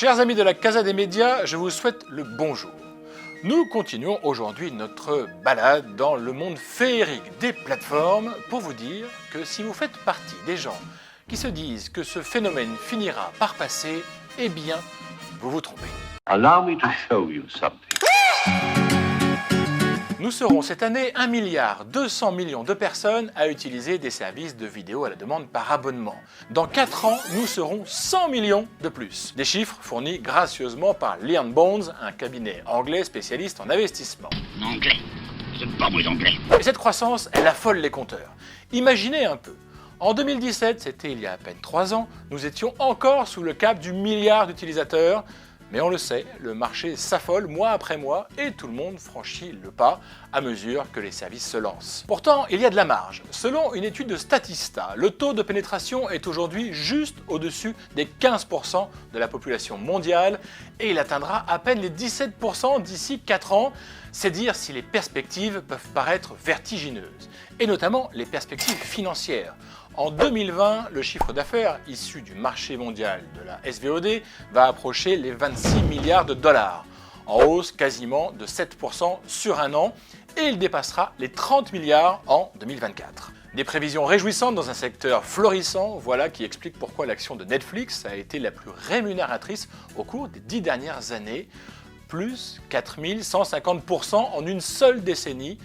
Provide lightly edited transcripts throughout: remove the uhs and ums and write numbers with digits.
Chers amis de la Casa des Médias, je vous souhaite le bonjour. Nous continuons aujourd'hui notre balade dans le monde féerique des plateformes pour vous dire que si vous faites partie des gens qui se disent que ce phénomène finira par passer, eh bien, vous vous trompez. Allow me to show you something. Nous serons cette année 1,2 milliard de personnes à utiliser des services de vidéo à la demande par abonnement. Dans 4 ans, nous serons 100 millions de plus. Des chiffres fournis gracieusement par Leon Bones, un cabinet anglais spécialiste en investissement. Anglais, j'aime pas moi anglais. Et cette croissance, elle affole les compteurs. Imaginez un peu. En 2017, c'était il y a à peine 3 ans, nous étions encore sous le cap du milliard d'utilisateurs. Mais on le sait, le marché s'affole mois après mois et tout le monde franchit le pas à mesure que les services se lancent. Pourtant, il y a de la marge. Selon une étude de Statista, le taux de pénétration est aujourd'hui juste au-dessus des 15% de la population mondiale et il atteindra à peine les 17% d'ici 4 ans. C'est dire si les perspectives peuvent paraître vertigineuses, et notamment les perspectives financières. En 2020, le chiffre d'affaires issu du marché mondial de la SVOD va approcher les 26 milliards de dollars, en hausse quasiment de 7% sur un an, et il dépassera les 30 milliards en 2024. Des prévisions réjouissantes dans un secteur florissant, voilà qui explique pourquoi l'action de Netflix a été la plus rémunératrice au cours des 10 dernières années, plus 4150% en une seule décennie,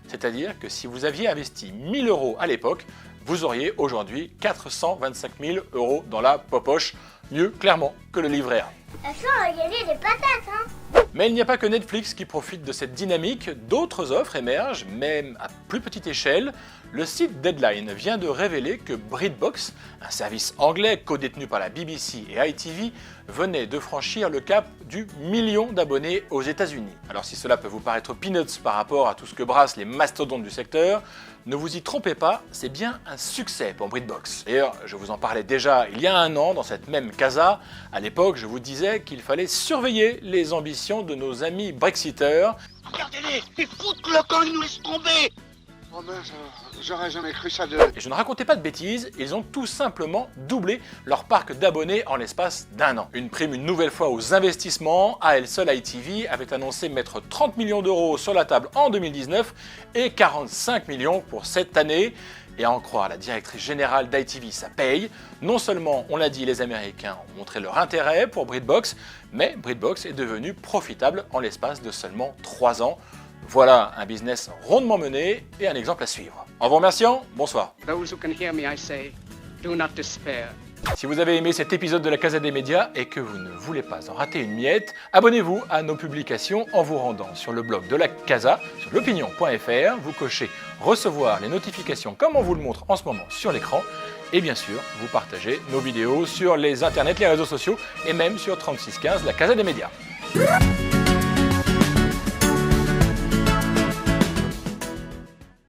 c'est-à-dire que si vous aviez investi 1000 € à l'époque, vous auriez aujourd'hui 425 000 € dans la poche. Mieux, clairement, que le livret A. Ça on a gagné des patates, hein. Mais il n'y a pas que Netflix qui profite de cette dynamique, d'autres offres émergent, même à plus petite échelle. Le site Deadline vient de révéler que BritBox, un service anglais codétenu par la BBC et ITV, venait de franchir le cap du million d'abonnés aux États-Unis. Alors si cela peut vous paraître peanuts par rapport à tout ce que brassent les mastodontes du secteur, ne vous y trompez pas, c'est bien un succès pour BritBox. D'ailleurs, je vous en parlais déjà il y a 1 an dans cette même casa. À l'époque, je vous disais qu'il fallait surveiller les ambitions de nos amis Brexiteurs. Regardez-les, ils foutent le camp, ils nous laissent tomber. Oh mince, j'aurais jamais cru ça de... Et je ne racontais pas de bêtises, ils ont tout simplement doublé leur parc d'abonnés en l'espace d'1 an. Une prime une nouvelle fois aux investissements, à elle seule ITV avait annoncé mettre 30 millions d'euros sur la table en 2019 et 45 millions pour cette année. Et à en croire la directrice générale d'ITV, ça paye. Non seulement, on l'a dit, les Américains ont montré leur intérêt pour BritBox, mais BritBox est devenu profitable en l'espace de seulement 3 ans. Voilà un business rondement mené et un exemple à suivre. En vous remerciant, bonsoir. Those who can hear me, I say, do not despair. Si vous avez aimé cet épisode de la Casa des Médias et que vous ne voulez pas en rater une miette, abonnez-vous à nos publications en vous rendant sur le blog de la Casa, sur l'opinion.fr. Vous cochez recevoir les notifications comme on vous le montre en ce moment sur l'écran. Et bien sûr, vous partagez nos vidéos sur les internets, les réseaux sociaux et même sur 3615, la Casa des Médias.